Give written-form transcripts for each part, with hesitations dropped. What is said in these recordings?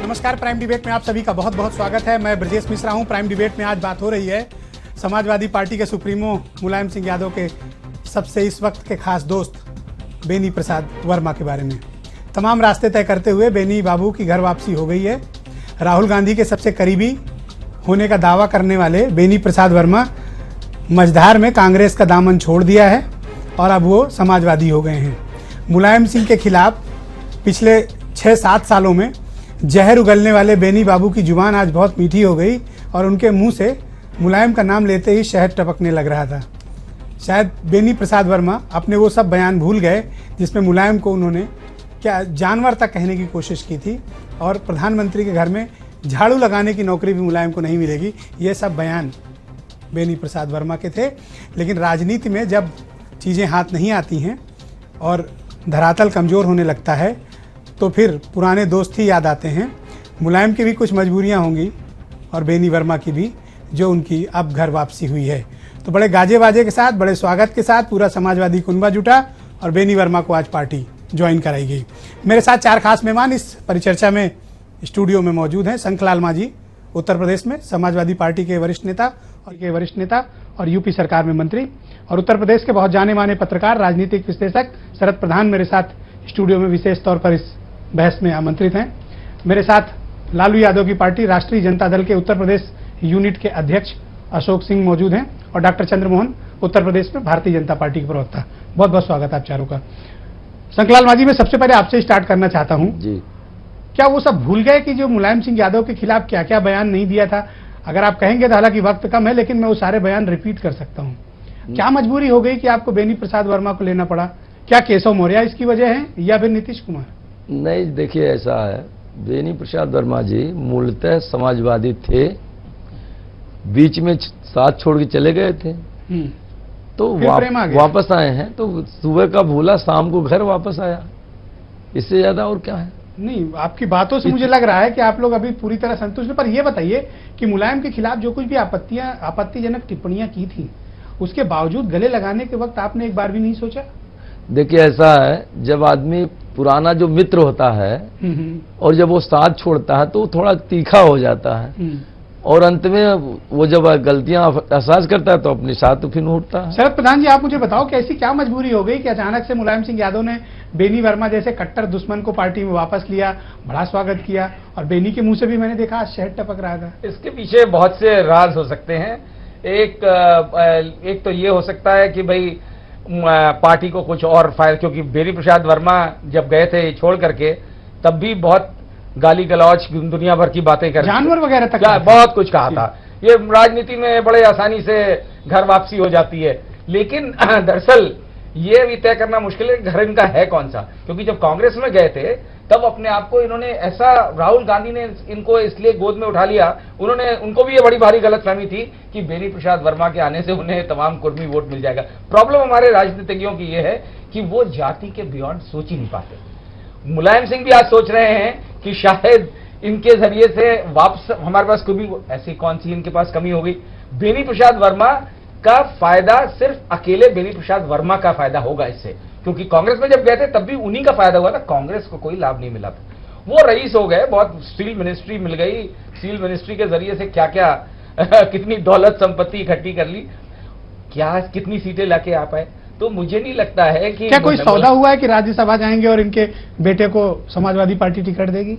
नमस्कार, prime debate में आप सभी का बहुत बहुत स्वागत है। मैं ब्रजेश मिश्रा हूं। प्राइम डिबेट में आज बात हो रही है समाजवादी पार्टी के सुप्रीमो मुलायम सिंह यादव के सबसे इस वक्त के खास दोस्त बेनी प्रसाद वर्मा के बारे में। तमाम रास्ते तय करते हुए बेनी बाबू की घर वापसी हो गई है। राहुल गांधी के सबसे करीबी होने का दावा करने वाले बेनी प्रसाद वर्मा मझधार में कांग्रेस का दामन छोड़ दिया है और अब वो समाजवादी हो गए हैं। मुलायम सिंह के खिलाफ पिछले 6-7 सालों में जहर उगलने वाले बेनी बाबू की जुबान आज बहुत मीठी हो गई और उनके मुंह से मुलायम का नाम लेते ही शहद टपकने लग रहा था। शायद बेनी प्रसाद वर्मा अपने वो सब बयान भूल गए जिसमें मुलायम को उन्होंने क्या जानवर तक कहने की कोशिश की थी और प्रधानमंत्री के घर में झाड़ू लगाने की नौकरी भी मुलायम को नहीं मिलेगी। ये सब बयान बेनी प्रसाद वर्मा के थे। लेकिन राजनीति में जब चीज़ें हाथ नहीं आती हैं और धरातल कमज़ोर होने लगता है तो फिर पुराने दोस्त ही याद आते हैं। मुलायम की भी कुछ मजबूरियां होंगी और बेनी वर्मा की भी, जो उनकी अब घर वापसी हुई है। तो बड़े गाजे बाजे के साथ, बड़े स्वागत के साथ पूरा समाजवादी कुनबा जुटा और बेनी वर्मा को आज पार्टी ज्वाइन कराई गई। मेरे साथ 4 खास मेहमान इस परिचर्चा में स्टूडियो में मौजूद हैं। शंखलाल मांझी, उत्तर प्रदेश में समाजवादी पार्टी के वरिष्ठ नेता और यूपी सरकार में मंत्री, और उत्तर प्रदेश के बहुत जाने माने पत्रकार, राजनीतिक विश्लेषक शरद प्रधान मेरे साथ स्टूडियो में विशेष तौर पर इस बहस में आमंत्रित हैं। मेरे साथ लालू यादव की पार्टी राष्ट्रीय जनता दल के उत्तर प्रदेश यूनिट के अध्यक्ष अशोक सिंह मौजूद हैं और डॉक्टर चंद्रमोहन, उत्तर प्रदेश में भारतीय जनता पार्टी के प्रवक्ता। बहुत बहुत स्वागत आप चारों का। शंखलाल मांझी, मैं सबसे पहले आपसे स्टार्ट करना चाहता हूं जी। क्या वो सब भूल गए कि जो मुलायम सिंह यादव के खिलाफ क्या क्या बयान नहीं दिया था? अगर आप कहेंगे तो, हालांकि वक्त कम है, लेकिन मैं वो सारे बयान रिपीट कर सकता हूँ। क्या मजबूरी हो गई कि आपको बेनी प्रसाद वर्मा को लेना पड़ा? क्या केशव मौर्य इसकी वजह है या फिर नीतीश कुमार? नहीं, देखिए ऐसा है, बेनी प्रसाद वर्मा जी मूलतः समाजवादी थे, बीच में साथ छोड़ के चले गए थे तो वापस आए हैं। तो सुबह का भूला शाम को घर वापस आया, इससे ज्यादा और क्या है? नहीं, आपकी बातों से मुझे लग रहा है कि आप लोग अभी पूरी तरह संतुष्ट हैं। पर यह बताइए कि मुलायम के खिलाफ जो कुछ भी आपत्तिजनक टिप्पणियां की थी, उसके बावजूद गले लगाने के वक्त आपने एक बार भी नहीं सोचा? देखिए ऐसा है, जब आदमी पुराना जो मित्र होता है और जब वो साथ छोड़ता है तो थोड़ा तीखा हो जाता है और अंत में वो जब गलतियां एहसास करता है तो अपने साथ फिर उठता है। शरद प्रधान जी, आप मुझे बताओ कि ऐसी क्या मजबूरी हो गई कि अचानक से मुलायम सिंह यादव ने बेनी वर्मा जैसे कट्टर दुश्मन को पार्टी में वापस लिया, बड़ा स्वागत किया, और बेनी के मुंह से भी मैंने देखा शहद टपक रहा था। इसके पीछे बहुत से राज हो सकते हैं। एक तो ये हो सकता है कि भाई पार्टी को कुछ और फायदा, क्योंकि बेनी प्रसाद वर्मा जब गए थे छोड़ करके तब भी बहुत गाली गलौज, दुनिया भर की बातें कर, जानवर वगैरह तक बहुत कुछ कहा था। ये राजनीति में बड़े आसानी से घर वापसी हो जाती है, लेकिन दरअसल ये भी तय करना मुश्किल है घर इनका है कौन सा। क्योंकि जब कांग्रेस में गए थे तब अपने आप को इन्होंने ऐसा, राहुल गांधी ने इनको इसलिए गोद में उठा लिया, उनको भी ये बड़ी भारी गलतफहमी थी कि बेनी प्रसाद वर्मा के आने से उन्हें तमाम कुर्मी वोट मिल जाएगा। प्रॉब्लम हमारे राजनीतिज्ञों की ये है कि वो जाति के बियॉन्ड सोच ही नहीं पाते। मुलायम सिंह भी आज सोच रहे हैं कि शायद इनके जरिए से वापस हमारे पास कोई भी ऐसी कौन सी इनके पास कमी हो गई। बेनी प्रसाद वर्मा का फायदा सिर्फ अकेले बेनी प्रसाद वर्मा का फायदा होगा इससे, क्योंकि कांग्रेस में जब गए थे तब भी उन्हीं का फायदा हुआ था, कांग्रेस को कोई लाभ नहीं मिला था। वो रईस हो गए, बहुत स्टील मिनिस्ट्री मिल गई, स्टील मिनिस्ट्री के जरिए से क्या क्या कितनी दौलत संपत्ति इकट्ठी कर ली, क्या कितनी सीटें लाके आ पाए। तो मुझे नहीं लगता है कि क्या कोई सौदा हुआ है कि राज्यसभा जाएंगे और इनके बेटे को समाजवादी पार्टी टिकट देगी?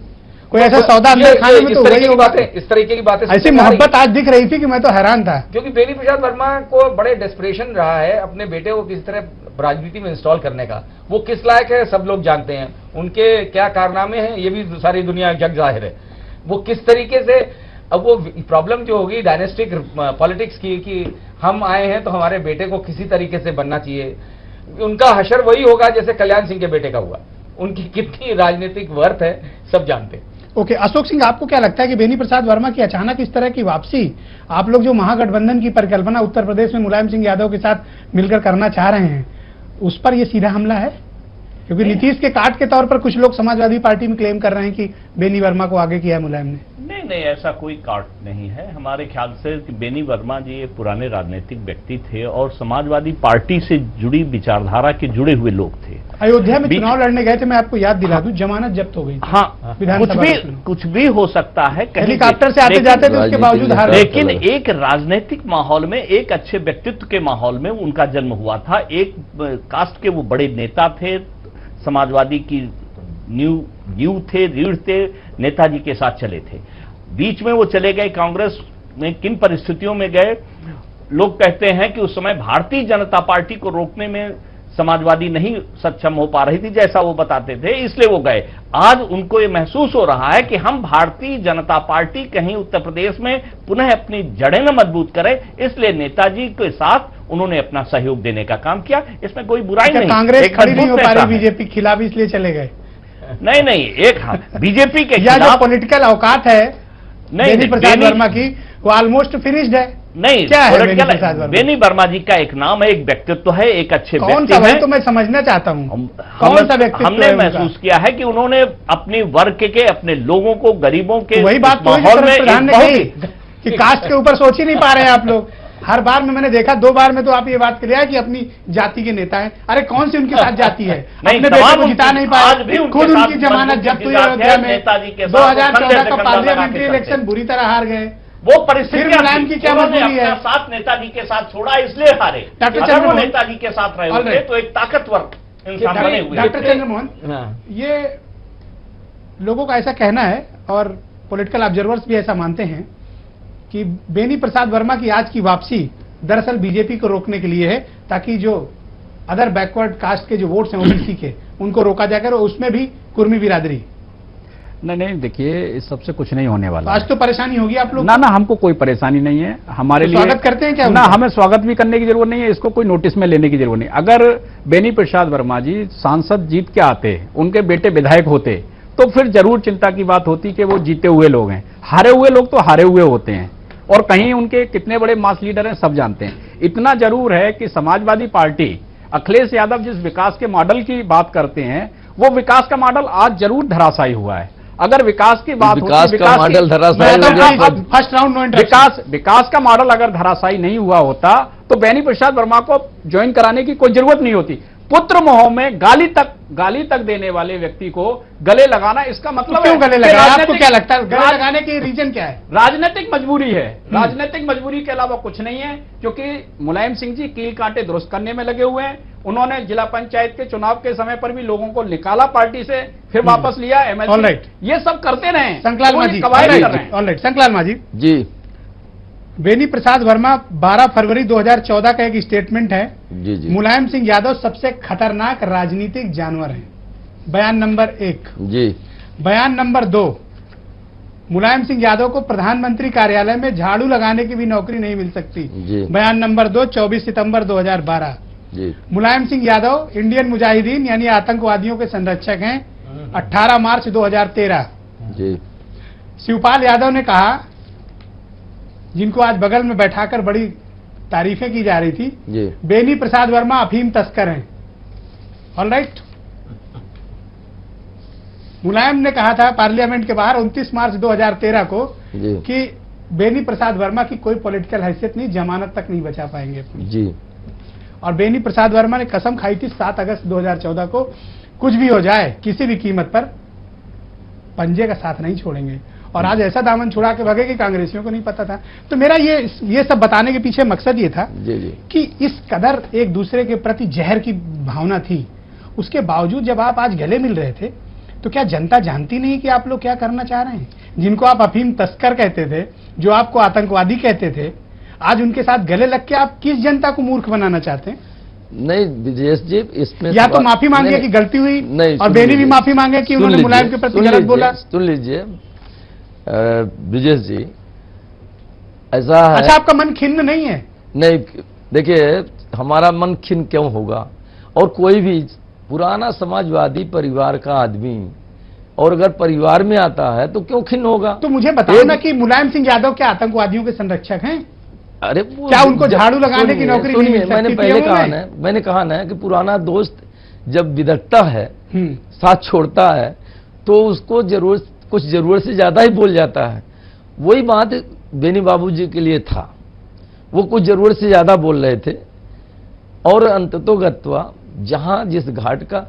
कोई ऐसा सौदा अंदर खाने में तो वही होगा। इस तरीके की बातें, ऐसी मोहब्बत आज दिख रही थी कि मैं तो हैरान था, क्योंकि बेनी प्रसाद वर्मा को बड़े डेस्परेशन रहा है अपने बेटे को किस तरह राजनीति में इंस्टॉल करने का। वो किस लायक है सब लोग जानते हैं, उनके क्या कारनामे हैं ये भी सारी दुनिया जग जाहिर है। वो किस तरीके से, अब वो प्रॉब्लम जो होगी डायनेस्टिक पॉलिटिक्स की कि हम आए हैं तो हमारे बेटे को किसी तरीके से बनना चाहिए, उनका हशर वही होगा जैसे कल्याण सिंह के बेटे का हुआ। उनकी कितनी राजनीतिक वर्थ है सब जानते हैं। ओके, अशोक सिंह, आपको क्या लगता है कि बेनी प्रसाद वर्मा की अचानक इस तरह की वापसी, आप लोग जो महागठबंधन की परिकल्पना उत्तर प्रदेश में मुलायम सिंह यादव के साथ मिलकर करना चाह रहे हैं, उस पर यह सीधा हमला है? क्योंकि नीतीश के काट के तौर पर कुछ लोग समाजवादी पार्टी में क्लेम कर रहे हैं कि बेनी वर्मा को आगे किया मुलायम ने। नहीं, ऐसा कोई काट नहीं है। हमारे ख्याल से कि बेनी वर्मा जी एक पुराने राजनीतिक व्यक्ति थे और समाजवादी पार्टी से जुड़ी विचारधारा के जुड़े हुए लोग थे। अयोध्या में चुनाव लड़ने गए थे, मैं आपको याद दिला दूं, जमानत जब्त हो गई। हाँ, कुछ भी हो सकता है। हेलीकॉप्टर से आते जाते थे, उसके बावजूद हार। लेकिन एक राजनीतिक माहौल में, एक अच्छे व्यक्तित्व के माहौल में उनका जन्म हुआ था। एक कास्ट के वो बड़े नेता थे, समाजवादी की नींव थे, रीढ़ थे, नेताजी के साथ चले थे। बीच में वो चले गए कांग्रेस में, किन परिस्थितियों में गए? लोग कहते हैं कि उस समय भारतीय जनता पार्टी को रोकने में समाजवादी नहीं सक्षम हो पा रही थी, जैसा वो बताते थे, इसलिए वो गए। आज उनको ये महसूस हो रहा है कि हम भारतीय जनता पार्टी कहीं उत्तर प्रदेश में पुनः अपनी जड़ें न मजबूत करे, इसलिए नेताजी के साथ उन्होंने अपना सहयोग देने का काम किया। इसमें कोई बुराई नहीं। कांग्रेस खड़ी नहीं हो पा रही बीजेपी खिलाफ, इसलिए चले गए। नहीं, एक बीजेपी के खिलाफ पॉलिटिकल औकात है बेनी प्रसाद वर्मा की, वो ऑलमोस्ट फिनिश्ड है। नहीं, क्या है बेनी वर्मा जी का एक नाम है, एक व्यक्तित्व है, एक अच्छे कौन सा है, तो मैं समझना चाहता हूँ कौन सा व्यक्तित्व। हमने महसूस किया है कि उन्होंने अपनी वर्ग के, अपने लोगों को, गरीबों के वही बात माहौल में कि कास्ट के ऊपर सोच ही नहीं पा रहे हैं आप लोग। हर बार में मैंने देखा, 2 बार में तो आप ये बात कर लिया है कि अपनी जाति के नेता हैं। अरे कौन सी उनके साथ जाति है? अपने बेटे को जिता नहीं पाए, खुद उनकी जमानत जब्त हुई अयोध्या में। 2014 का पार्लियामेंट्री इलेक्शन बुरी तरह हार गए। वो परिस्थिति मुलायम की क्या मजबूरी है? साथ नेताजी के साथ छोड़ा, इसलिए हारे। अगर वो नेताजी के साथ रहे होते तो एक ताकतवर इंसान बने हुए। डॉक्टर चंद्रमोहन, ये लोगों का ऐसा कहना है और पॉलिटिकल ऑब्जर्वर्स भी ऐसा मानते हैं कि बेनी प्रसाद वर्मा की आज की वापसी दरअसल बीजेपी को रोकने के लिए है, ताकि जो अदर बैकवर्ड कास्ट के जो वोट्स हैं ओबीसी के, उनको रोका जाकर, उसमें भी कुर्मी बिरादरी। नहीं, देखिए इस सबसे कुछ नहीं होने वाला। आज तो परेशानी होगी आप लोग? ना, हमको कोई परेशानी नहीं है। हमारे लिए स्वागत करते हैं क्या? ना, हमें स्वागत भी करने की जरूरत नहीं है, इसको कोई नोटिस में लेने की जरूरत नहीं। अगर बेनी प्रसाद वर्मा जी सांसद जीत के आते, उनके बेटे विधायक होते, तो फिर जरूर चिंता की बात होती कि वो जीते हुए लोग हैं। हारे हुए लोग तो हारे हुए होते हैं, और कहीं उनके कितने बड़े मास लीडर हैं सब जानते हैं। इतना जरूर है कि समाजवादी पार्टी, अखिलेश यादव जिस विकास के मॉडल की बात करते हैं, वो विकास का मॉडल आज जरूर धराशायी हुआ है। अगर विकास की बात होती, विकास का मॉडल धराशायी फर्स्ट राउंड नो विकास का मॉडल अगर धराशायी नहीं हुआ होता तो बेनी प्रसाद वर्मा को ज्वाइन कराने की कोई जरूरत नहीं होती। पुत्र मोह में गाली तक देने वाले व्यक्ति को गले लगाना, इसका मतलब क्यों गले लगाना? आपको क्या लगता है गले लगाने की रीजन क्या है? राजनीतिक मजबूरी है। राजनीतिक मजबूरी के अलावा कुछ नहीं है, क्योंकि मुलायम सिंह जी कील कांटे दुरुस्त करने में लगे हुए हैं। उन्होंने जिला पंचायत के चुनाव के समय पर भी लोगों को निकाला पार्टी से, फिर वापस लिया एमएलसी, ये सब करते रहे। संकलाल मांझी, संकलाल मांझी जी, बेनी प्रसाद वर्मा 12 फरवरी 2014 का एक स्टेटमेंट है, जी, मुलायम सिंह यादव सबसे खतरनाक राजनीतिक जानवर हैं। बयान नंबर 1 जी। बयान नंबर 2, मुलायम सिंह यादव को प्रधानमंत्री कार्यालय में झाड़ू लगाने की भी नौकरी नहीं मिल सकती। बयान नंबर 2, 24 सितंबर 2012 जी। मुलायम सिंह यादव इंडियन मुजाहिदीन यानी आतंकवादियों के संरक्षक हैं। 18 मार्च 2013 जी। शिवपाल यादव ने कहा, जिनको आज बगल में बैठाकर बड़ी तारीफें की जा रही थी, जी। बेनी प्रसाद वर्मा अफीम तस्कर हैं। ऑलराइट। मुलायम ने कहा था पार्लियामेंट के बाहर 29 मार्च 2013 को कि बेनी प्रसाद वर्मा की कोई पॉलिटिकल हैसियत नहीं, जमानत तक नहीं बचा पाएंगे जी। और बेनी प्रसाद वर्मा ने कसम खाई थी 7 अगस्त 2014 को, कुछ भी हो जाए किसी भी कीमत पर पंजे का साथ नहीं छोड़ेंगे। और आज ऐसा दामन छुड़ा के भागे कि कांग्रेसियों को नहीं पता था। तो मेरा ये सब बताने के पीछे मकसद ये था जी। कि इस कदर एक दूसरे के प्रति जहर की भावना थी, उसके बावजूद जब आप आज गले मिल रहे थे, तो क्या जनता जानती नहीं कि आप लोग क्या करना चाह रहे हैं? जिनको आप अफीम तस्कर कहते थे, जो आपको आतंकवादी कहते थे, आज उनके साथ गले लग के आप किस जनता को मूर्ख बनाना चाहते हैं? नहीं ब्रिजेश जी, इसमें या तो माफी मांगे कि गलती हुई, और बेनी भी माफी मांगे कि उन्होंने मुलायम के प्रति गलत बोला। सुन लीजिए ब्रिजेश जी, ऐसा है। अच्छा, आपका मन खिन्न नहीं है? नहीं, देखिए हमारा मन खिन्न क्यों होगा? और कोई भी पुराना समाजवादी परिवार का आदमी और अगर परिवार में आता है तो क्यों खिन्न होगा? तो मुझे बताओ ना कि मुलायम सिंह यादव क्या आतंकवादियों के संरक्षक हैं? अरे क्या उनको झाड़ू लगाने की नौकरी नहीं मिल सकती? मैंने कहा ना कि पुराना दोस्त जब बिदकता है, साथ छोड़ता है, तो उसको कुछ जरूरत से ज्यादा ही बोल जाता है। वही बात बेनी बाबू जी के लिए था, वो कुछ जरूरत से ज्यादा बोल रहे थे और अंततोगत्वा जहां जिस घाट का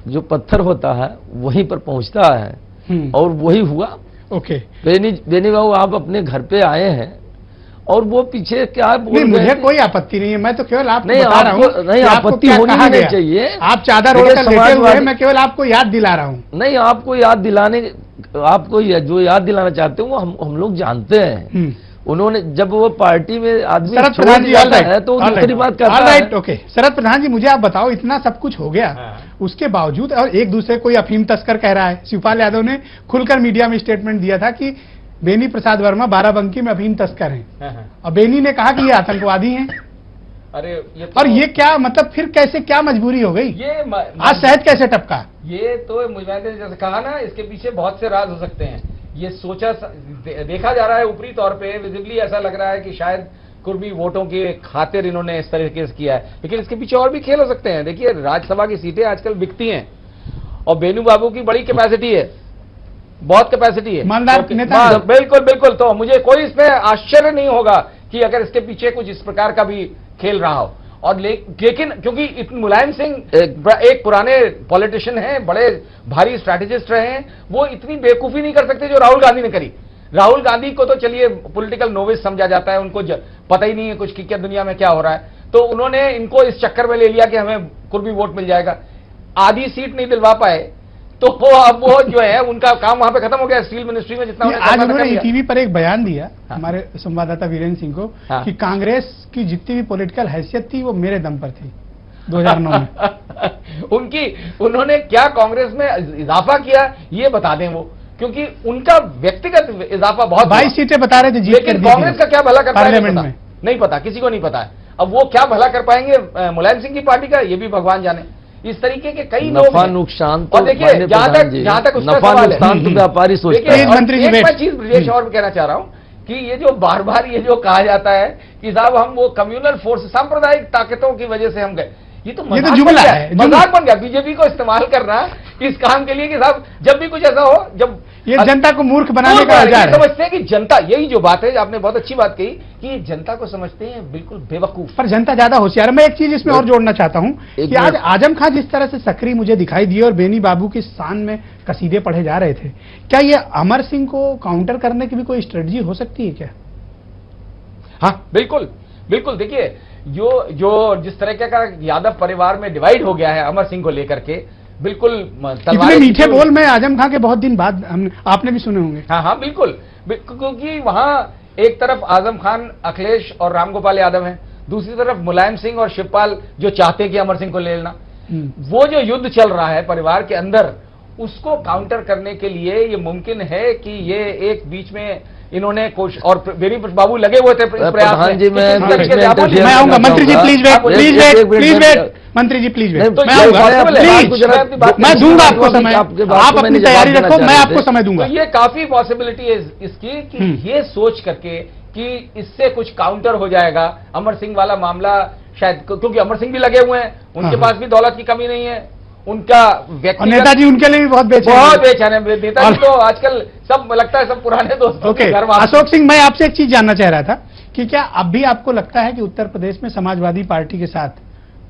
जो पत्थर होता है वहीं पर पहुंचता है और वही हुआ। ओके, बेनी बाबू आप अपने घर पे आए हैं और वो पीछे क्या बोल रहे मुझे थे? कोई आपत्ति नहीं है, मैं तो केवल आपको नहीं, बता रहा हूँ नहीं, कि आपको आपत्ति क्या होनी कहा ही नहीं गया। चाहिए। आप चादर देखिए, ओढ़कर लेटे हुए हैं, समाजवादी- मैं केवल आपको याद दिला रहा हूँ। नहीं, आपको याद दिलाने, आपको जो याद दिलाना चाहते हो वो हम लोग जानते हैं। उन्होंने जब वो पार्टी में आदमी शरद छोड़ प्रधान जी जाता है तो दूसरी बात करता है। ओके, शरद प्रधान जी मुझे आप बताओ, इतना सब कुछ हो गया, उसके बावजूद और एक दूसरे कोई अफीम तस्कर कह रहा है। शिवपाल यादव ने खुलकर मीडिया में स्टेटमेंट दिया था कि बेनी प्रसाद वर्मा बाराबंकी में अफीम तस्कर हैं, और बेनी ने कहा कि ये आतंकवादी हैं। अरे ये तो, और ये क्या मतलब, फिर कैसे, क्या मजबूरी हो गई? ये आज शहद कैसे टपका? ये तो मैंने जैसे कहा ना, इसके पीछे बहुत से राज हो सकते हैं। ये सोचा देखा जा रहा है ऊपरी तौर पे, विजिबली ऐसा लग रहा है कि शायद कुर्मी वोटों के खातिर इन्होंने इस तरीके से किया है, लेकिन इसके पीछे और भी खेल हो सकते हैं। देखिए, राज्यसभा की सीटें आजकल बिकती हैं और बेनू बाबू की बड़ी कैपेसिटी है, बहुत कैपेसिटी है, ईमानदार तो नेता है। बिल्कुल बिल्कुल। तो मुझे कोई इसमें आश्चर्य नहीं होगा कि अगर इसके पीछे कुछ इस प्रकार का भी खेल रहा हो। और लेकिन क्योंकि मुलायम सिंह एक पुराने पॉलिटिशियन हैं, बड़े भारी स्ट्रैटेजिस्ट रहे हैं, वो इतनी बेवकूफी नहीं कर सकते जो राहुल गांधी ने करी। राहुल गांधी को तो चलिए पॉलिटिकल नोविस समझा जाता है, उनको पता ही नहीं है कुछ कि क्या दुनिया में क्या हो रहा है, तो उन्होंने इनको इस चक्कर में ले लिया कि हमें कुर्मी वोट मिल जाएगा। आधी सीट नहीं दिलवा पाए तो अब वो जो है उनका काम वहां पे खत्म हो गया। स्टील मिनिस्ट्री में जितना आज उन्होंने ईटीवी पर एक बयान दिया, हमारे संवाददाता वीरेंद्र सिंह को, कि कांग्रेस की जितनी भी पॉलिटिकल हैसियत थी वो मेरे दम पर थी 2009 में। उन्होंने क्या कांग्रेस में इजाफा किया ये बता दें वो, क्योंकि उनका व्यक्तिगत इजाफा बहुत 22 सीटें बता रहे थे जीत कर लेकिन दी थी कांग्रेस का क्या भला कर पाएंगे पार्लियामेंट में, नहीं पता, किसी को नहीं पता है। अब वो क्या भला कर पाएंगे मुलायम सिंह की पार्टी का, ये भी भगवान जाने। इस तरीके के कई लोग नफा नुकसान और देखिए, जहां तक उसका नफा सवाल है, नुकसान तो व्यापारी सोचते हैं। मंत्री जी, एक मैं चीज ब्रिजेश और कहना चाह रहा हूं कि ये जो बार बार ये जो कहा जाता है कि साहब हम वो कम्युनल फोर्स, सांप्रदायिक ताकतों की वजह से हम गए, ये तो ये तो जुमला है, मजाक बन गया बीजेपी को इस्तेमाल करना इस काम के लिए कि साहब जब भी कुछ ऐसा हो, जब ये जनता को मूर्ख बनाने का औजार है। समझते हैं कि जनता, यही जो बात है, आपने बहुत अच्छी बात कही कि जनता को समझते हैं बिल्कुल बेवकूफ, पर जनता ज्यादा होशियार है। मैं एक चीज इसमें और जोड़ना चाहता हूं कि आज आजम खान जिस तरह से सक्रिय मुझे दिखाई दिए और बेनी बाबू की शान में कसीदे पढ़े जा रहे थे, क्या ये अमर सिंह को काउंटर करने की भी कोई स्ट्रेटजी हो सकती है क्या? हाँ बिल्कुल बिल्कुल। देखिए, जो जिस तरह का यादव परिवार में डिवाइड हो गया है अमर सिंह को लेकर के, बिल्कुल इतने मीठे बोल में आजम खान के बहुत दिन बाद आपने भी सुने होंगे। हाँ हाँ बिल्कुल, क्योंकि वहां एक तरफ आजम खान, अखिलेश और रामगोपाल यादव हैं, दूसरी तरफ मुलायम सिंह और शिवपाल जो चाहते हैं कि अमर सिंह को ले लेना। वो जो युद्ध चल रहा है परिवार के अंदर, उसको काउंटर करने के लिए ये मुमकिन है कि ये एक बीच में इन्होंने कोशिश, और बेनी बाबू लगे हुए थे प्रयास में। जी, मैं आऊंगा। मंत्री जी please wait, please wait, please wait, मंत्री जी प्लीज वेट, मैं आऊंगा प्लीज, मैं दूंगा आपको समय, आप अपनी तैयारी रखो, मैं आपको समय दूंगा। तो ये काफी पॉसिबिलिटी है इसकी कि ये सोच करके कि इससे कुछ काउंटर हो जाएगा अमर सिंह वाला मामला, शायद क्योंकि अमर सिंह भी लगे हुए हैं, उनके पास भी दौलत की कमी नहीं है, उनका व्यक्तिगत, नेताजी उनके लिए भी बहुत बेचैन है। नेताजी तो आजकल सब लगता है सब पुराने दोस्तों के घर। अशोक सिंह, मैं आपसे एक चीज जानना चाह रहा था कि क्या अब भी आपको लगता है कि उत्तर प्रदेश में समाजवादी पार्टी के साथ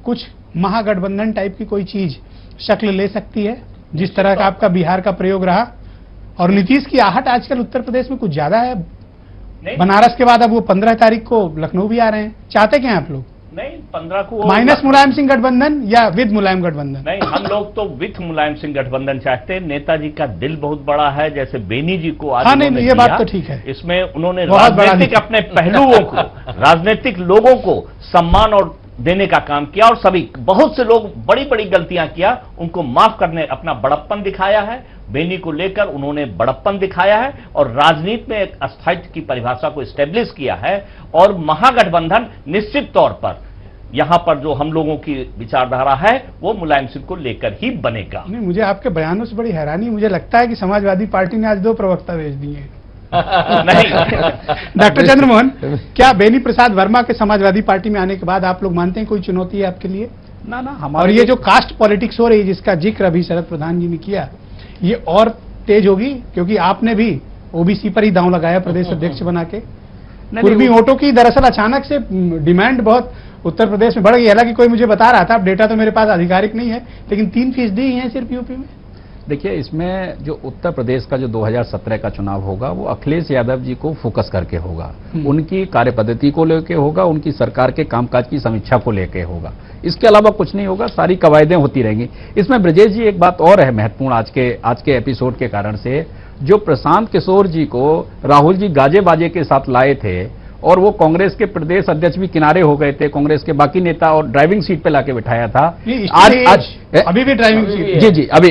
कुछ महागठबंधन टाइप की कोई चीज शक्ल ले सकती है, जिस तरह का आपका बिहार का प्रयोग रहा? और नीतीश की आहट आजकल उत्तर प्रदेश में कुछ ज्यादा है, बनारस के बाद अब वो 15 तारीख को लखनऊ भी आ रहे हैं, चाहते क्या आप लोग? नहीं, 15 को माइनस मुलायम सिंह गठबंधन या विद मुलायम गठबंधन? नहीं, हम लोग तो विथ मुलायम सिंह गठबंधन चाहते हैं। नेताजी का दिल बहुत बड़ा है, जैसे बेनी जी को आज नहीं, ये बात तो ठीक है। इसमें उन्होंने राजनीतिक अपने पहलुओं को, राजनीतिक लोगों को सम्मान और देने का काम किया, और सभी बहुत से लोग बड़ी बड़ी गलतियां किया, उनको माफ करने अपना बड़प्पन दिखाया है। बेनी को लेकर उन्होंने बड़प्पन दिखाया है और राजनीति में एक स्थायित्व की परिभाषा को स्टेब्लिश किया है। और महागठबंधन निश्चित तौर पर यहां पर जो हम लोगों की विचारधारा है वो मुलायम सिंह को लेकर ही बनेगा। नहीं, मुझे आपके बयानों से बड़ी हैरानी, मुझे लगता है कि समाजवादी पार्टी ने आज 2 प्रवक्ता भेज दिए। नहीं डॉक्टर चंद्रमोहन, क्या बेनी प्रसाद वर्मा के समाजवादी पार्टी में आने के बाद आप लोग मानते हैं कोई चुनौती है आपके लिए? ना और हमारे ये जो कास्ट पॉलिटिक्स हो रही है जिसका जिक्र अभी शरद प्रधान जी ने किया, ये और तेज होगी क्योंकि आपने भी ओबीसी पर ही दांव लगाया प्रदेश अध्यक्ष बना के। पूर्वी वोटों की दरअसल अचानक से डिमांड बहुत उत्तर प्रदेश में बढ़ गई। हालांकि कोई मुझे बता रहा था, अब डेटा तो मेरे पास आधिकारिक नहीं है, लेकिन 3% ही है सिर्फ यूपी में। देखिए, इसमें जो उत्तर प्रदेश का जो 2017 का चुनाव होगा वो अखिलेश यादव जी को फोकस करके होगा, उनकी कार्यपद्धति को लेकर होगा, उनकी सरकार के कामकाज की समीक्षा को लेकर होगा, इसके अलावा कुछ नहीं होगा। सारी कवायदें होती रहेंगी। इसमें ब्रजेश जी एक बात और है महत्वपूर्ण आज के एपिसोड के कारण से, जो प्रशांत किशोर जी को राहुल जी गाजे बाजे के साथ लाए थे और वो कांग्रेस के प्रदेश अध्यक्ष भी किनारे हो गए थे, कांग्रेस के बाकी नेता, और ड्राइविंग सीट पे लाके बिठाया था। आज अभी भी ड्राइविंग सीट, जी अभी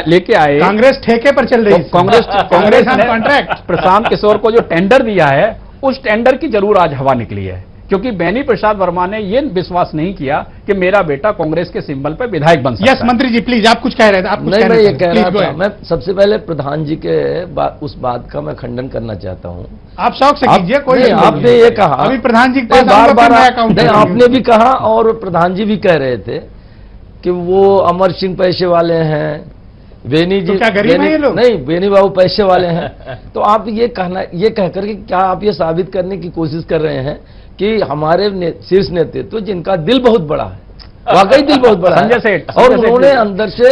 लेके आए। कांग्रेस ठेके पर चल रही है। कांग्रेस ने कॉन्ट्रैक्ट प्रशांत किशोर को जो टेंडर दिया है, उस टेंडर की जरूर आज हवा निकली है, क्योंकि बेनी प्रसाद वर्मा ने यह विश्वास नहीं किया कि मेरा बेटा कांग्रेस के सिंबल पर विधायक बन सकता है। यस मंत्री जी प्लीज, आप कुछ कह रहे थे। आप नहीं, मैं ये कह रहा था, मैं सबसे पहले प्रधान जी के उस बात का मैं खंडन करना चाहता हूँ। आप शौक से कीजिए, कोई नहीं, आपने ये कहा, अभी प्रधान जी बार आपने भी कहा और प्रधान जी भी कह रहे थे कि वो अमर सिंह पैसे वाले हैं, बेनी जी क्या गरीब हैं ये लोग? नहीं, बेनी बाबू पैसे वाले हैं। तो आप ये कह करके क्या आप ये साबित करने की कोशिश कर रहे हैं कि हमारे शीर्ष नेतृत्व जिनका दिल बहुत बड़ा है, वाकई दिल बहुत बड़ा है, और उन्होंने अंदर से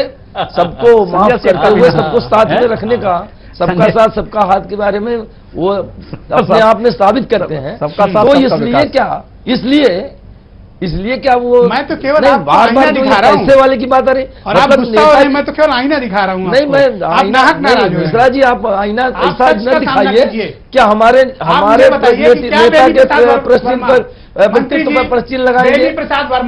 सबको माफ करते हुए सबको साथ में रखने का, सबका साथ सबका हाथ के बारे में वो अपने आप में साबित करते हैं। सबका साथ तो इसलिए क्या, इसलिए क्या वो, मैं तो केवल बार-बार दिखा रहा हूं, पैसे वाले की बात आ रही, और आप गुस्सा हो रहे हैं, मैं तो केवल आईना दिखा रहा हूं। नहीं, मैं आईना, मिश्रा जी आप आईना ऐसा न दिखाइए क्या हमारे नेता के प्रश्न पर व्यक्तित्व पर प्रश्न लगाएंगे।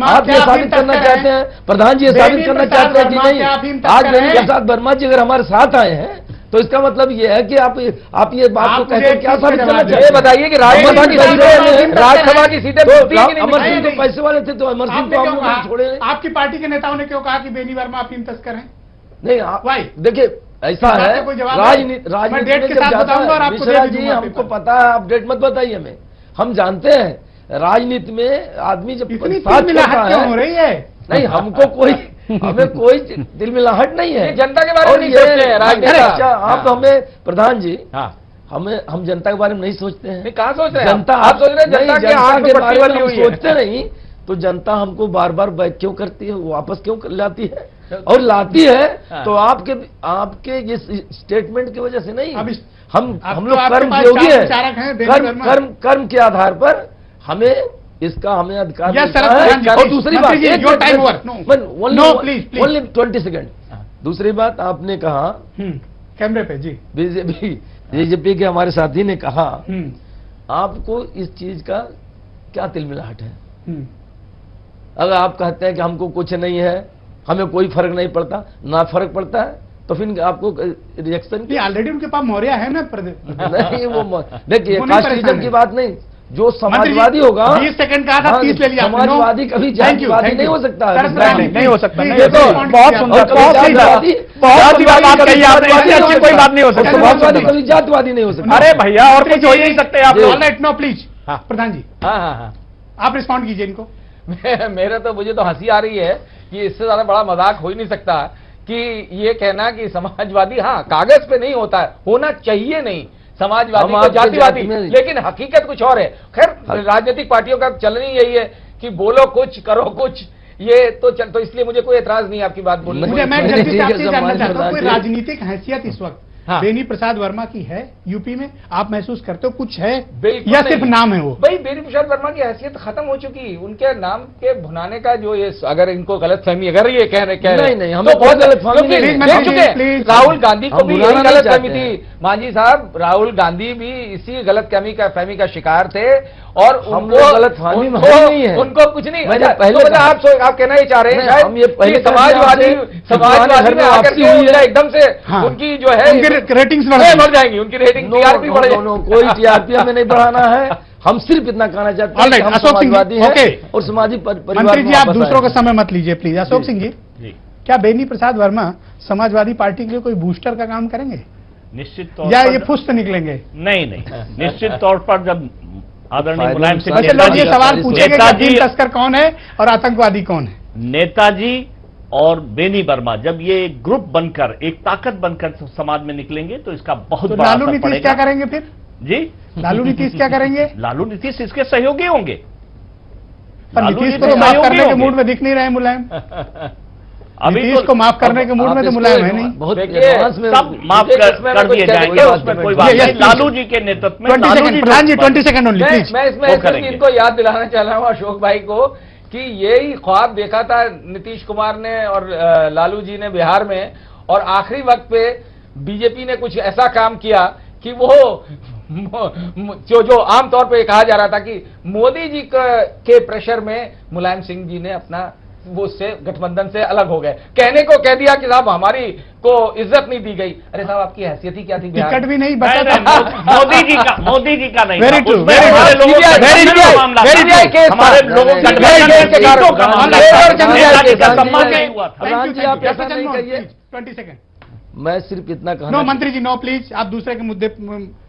आप ये साबित करना चाहते हैं, प्रधान जी ये साबित करना चाहते हैं कि नहीं, आज बेनी प्रसाद वर्मा जी अगर हमारे साथ आए हैं तो इसका मतलब ये है कि आप ये बात को कहते हैं, क्या साबित करना चाहिए? बताइए कि राज्यसभा की सीटें अमर सिंह तो पैसे वाले थे, तो अमर सिंह को आप छोड़े। आपकी पार्टी के नेताओं ने क्यों कहा कि बेनी वर्मा अफीम तस्कर हैं? नहीं, देखिए ऐसा है, राजनीति में जब जाता है, मिश्रा जी हमको पता है, आप डेट मत बताइए हमें, हम जानते हैं राजनीति में आदमी जब साथ छोड़ता हो रही है। नहीं, हमको कोई हमें कोई दिल मिलाहट नहीं है, जनता के बारे में नहीं सोचते हैं राजनीति। अच्छा, आप हमें प्रधान जी, हम जनता के बारे में नहीं सोचते हैं। कहाँ सोच रहे हैं? जनता, आप सोच रहे हैं जनता के बारे में हम सोचते नहीं, तो जनता हमको बार बार बैक क्यों करती है, वापस क्यों लाती है, और लाती है तो आपके ये स्टेटमेंट की वजह से नहीं। हम लोग कर्मयोगी हैं, कर्म के आधार पर हमें अधिकार मिलता है। और दूसरी बात, ओनली 20 सेकेंड, दूसरी बात आपने कहा कैमरे पे जी, बीजेपी के हमारे साथी ने कहा, आपको इस चीज का क्या तिलमिलाहट है? अगर आप कहते हैं कि हमको कुछ नहीं है, हमें कोई फर्क नहीं पड़ता, ना फर्क पड़ता है, तो फिर आपको रिएक्शन की, ऑलरेडी उनके पास मौर्य है ना नहीं, वो देखिए कास्टिज्म की बात नहीं, जो समाजवादी होगा, 20 सेकंड का था, 30 ले लिया। समाजवादी कभी जातिवादी नहीं हो सकता है। नहीं हो सकता, ये तो बहुत सुंदर, कोई बात नहीं हो सकती, समाजवादी कभी जातिवादी नहीं हो सकता। अरे भैया, और कुछ हो ही नहीं सकते आप। नो प्लीज, प्रधान जी हाँ, आप रिस्पॉन्ड कीजिए इनको। मुझे तो हंसी आ रही है कि इससे ज्यादा बड़ा मजाक हो ही नहीं सकता कि ये कहना कि समाजवादी, हाँ कागज पे नहीं होता है, होना चाहिए नहीं समाजवादी को जातिवादी, लेकिन हकीकत कुछ और है। खैर राजनीतिक पार्टियों का चलन ही यही है कि बोलो कुछ करो कुछ, ये तो इसलिए मुझे कोई एतराज नहीं आपकी बात बोलने में। मैं जल्दी से आपसे जानना चाहता हूँ, कोई राजनीतिक हैसियत इस वक्त बेनी प्रसाद वर्मा की है यूपी में? आप महसूस करते हो कुछ है या सिर्फ नाम है? वो भाई बेनी प्रसाद वर्मा की हैसियत खत्म हो चुकी, उनके नाम के भुनाने का जो ये, अगर इनको गलतफहमी, अगर ये कह रहे नहीं, हमें बहुत गलतफहमी देख चुके। राहुल गांधी को भी यही गलतफहमी थी मांझी साहब, राहुल गांधी भी इसी गलतफहमी का शिकार थे, और उनको गलतफहमी नहीं है, उनको कुछ नहीं। पहले आप कहना ही चाह रहे हैं हम ये पहले समाजवादी में आकर के एकदम से उनकी जो है रेटिंग्स बढ़ जाएंगी, उनकी रेटिंग टीआरपी बढ़ जाएगी। कोई टीआरपी हमें नहीं बढ़ाना है, हम सिर्फ इतना कहना चाहते हैं कि हम समाजवादी हैं और समाजी परिवार। मंत्री जी आप दूसरों का समय मत लीजिए प्लीज। अशोक सिंह जी, क्या बेनी प्रसाद वर्मा समाजवादी पार्टी के लिए कोई बूस्टर का काम करेंगे? निश्चित तौर या ये फुस्त निकलेंगे? नहीं, निश्चित तौर पर जब आदरणीय मुलायम सिंह लोग ये सवाल पूछेंगे कि तस्कर कौन है और आतंकवादी कौन है? नेताजी और बेनी वर्मा जब ये एक ग्रुप बनकर, एक ताकत बनकर समाज में निकलेंगे तो इसका बहुत तो बड़ा लालू असर नीतीश पड़ेगा। क्या करेंगे फिर? जी, लालू नीतीश क्या करेंगे? लालू नीतीश इसके सहयोगी होंगे। पर लालू नीतीश को नीतीश तो माफ सहयोगी करने के होंगे। मूड में दिख नहीं रहे मुलायम। अभी नीतीश को माफ करने के मूड में तो मुलायम है नहीं। बहुत देखिए, एडवांस में सब माफ कर दिए जाएंगे, उसमें कोई बात नहीं। लालू जी के नेतृत्व में 20 सेकंड प्रधान जी, 20 सेकंड ओनली प्लीज। मैं इसमें इनको याद दिलाना चाह रहा हूँ अशोक भाई को कि यही ख्वाब देखा था नीतीश कुमार ने और लालू जी ने बिहार में, और आखिरी वक्त पे बीजेपी ने कुछ ऐसा काम किया कि वो जो आमतौर पे कहा जा रहा था कि मोदी जी के प्रेशर में मुलायम सिंह जी ने अपना वो उससे गठबंधन से अलग हो गए, कहने को कह दिया कि साहब हमारी को इज्जत नहीं दी गई। अरे साहब आपकी हैसियत ही क्या थी? टिकट भी नहीं नहीं, बचा था। मोदी जी का नहीं Very था। true, उसमें very हमारे true. लोगों का Very गठबंधन true. का मामला था। Very true case हमारे था। लोगों का Very गठबंधन true के case सीटों था। का मामला Very था। true case नेताजी का था। सम्मान नहीं हुआ था। प्रधान जी, आप ऐसा नहीं कहिए। 20 सेकंड। मैं सिर्फ इतना कहना नो मंत्री जी, नो प्लीज, आप दूसरे के मुद्दे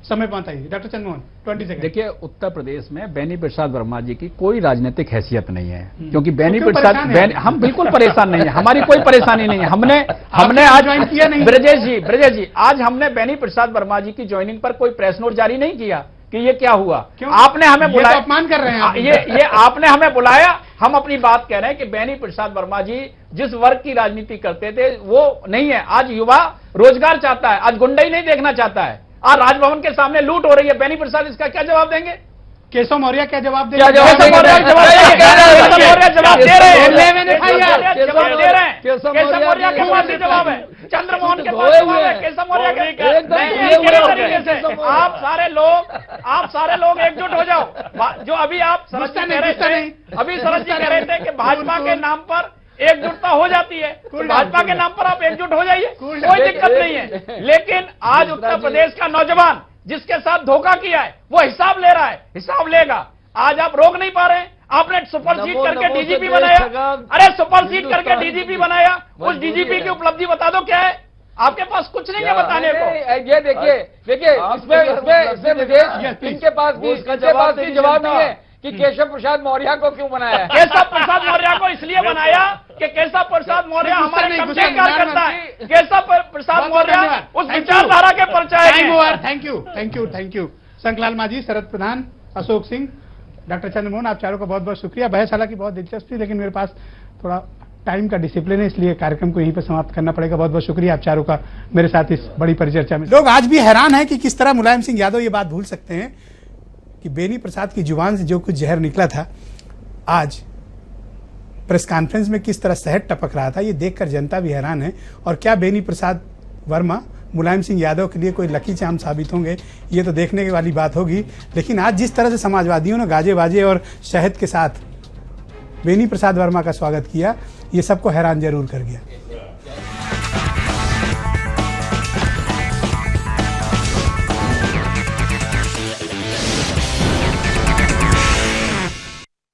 समय पर आइए। Doctor Chandramohan 20 second. देखिए, उत्तर प्रदेश में बेनी प्रसाद वर्मा जी की कोई राजनीतिक हैसियत नहीं है, क्योंकि बेनी क्यों प्रसाद परेशान हैं? हम बिल्कुल परेशान नहीं है, हमारी कोई परेशानी नहीं है। हमने आज ज्वाइन किया नहीं? ब्रजेश जी, आज हमने बेनी प्रसाद वर्मा जी की ज्वाइनिंग पर कोई प्रेस नोट जारी नहीं किया कि ये क्या हुआ। क्यों? आपने हमें ये बुलाया, तो अपमान कर रहे हैं आप। ये आपने हमें बुलाया, हम अपनी बात कह रहे हैं कि बेनी प्रसाद वर्मा जी जिस वर्ग की राजनीति करते थे वो नहीं है। आज युवा रोजगार चाहता है, आज गुंडई नहीं देखना चाहता है। आज राजभवन के सामने लूट हो रही है, बेनी प्रसाद इसका क्या जवाब देंगे? केशव मौर्य क्या जवाब दे? क्या जवाब केशव देंगे? मौर्य जवाब दे रहे हैं। केशव मौर्य जवाब दे रहे हैं। ले मैंने खाई है। जवाब दे रहे हैं। केशव केशव मौर्य के पास ही जवाब है, चंद्रमोहन के पास जवाब है, केशव मौर्य के एकदम नहीं, ये इस हुए तरीके से केशव मौर्य। आप सारे लोग एकजुट हो जाओ। जो अभी आप शरद जी कह रहे थे, अभी शरद जी कह रहे थे कि भाजपा के नाम पर एकजुटता हो जाती है, तो भाजपा के नाम पर आप एकजुट हो जाइए, कोई दिक्कत नहीं है। लेकिन आज उत्तर प्रदेश का नौजवान जिसके साथ धोखा किया है वो हिसाब ले रहा है, हिसाब लेगा। आज आप रोक नहीं पा रहे हैं। आपने सुपरसीड करके डीजीपी बनाया, अरे सुपरसीड करके डीजीपी बनाया, उस डीजीपी की उपलब्धि बता दो क्या है? आपके पास कुछ नहीं है बताने को। ये देखिए इसमें विदेश इनके पास भी जवाब नहीं है कि केशव प्रसाद मौर्य को क्यों बनाया है। केशव प्रसाद मौर्य को इसलिए बनाया कि केशव प्रसाद मौर्य हमारे कब्जे कार्य करता है। केशव प्रसाद मौर्य उस विचारधारा के परिचय हैं। Thank you Shankarlal Manjhi, Sharad Pradhan, Ashok Singh, doctor Chandramohan, आप चारों का बहुत बहुत शुक्रिया। बहस हालांकि बहुत दिलचस्प थी, लेकिन मेरे पास थोड़ा टाइम का डिसिप्लिन है, इसलिए कार्यक्रम को यहीं पर समाप्त करना पड़ेगा। बहुत बहुत शुक्रिया आप चारों का मेरे साथ इस बड़ी परिचर्चा में। लोग आज भी हैरान हैं कि किस तरह मुलायम सिंह यादव ये बात भूल सकते हैं कि बेनी प्रसाद की जुबान से जो कुछ जहर निकला था, आज प्रेस कॉन्फ्रेंस में किस तरह सहज टपक रहा था। ये देखकर जनता भी हैरान है। और क्या बेनी प्रसाद वर्मा मुलायम सिंह यादव के लिए कोई लकी चार्म साबित होंगे, ये तो देखने की वाली बात होगी। लेकिन आज जिस तरह से समाजवादियों ने गाजे बाजे और शहद के साथ बेनी प्रसाद वर्मा का स्वागत किया, ये सबको हैरान जरूर कर गया।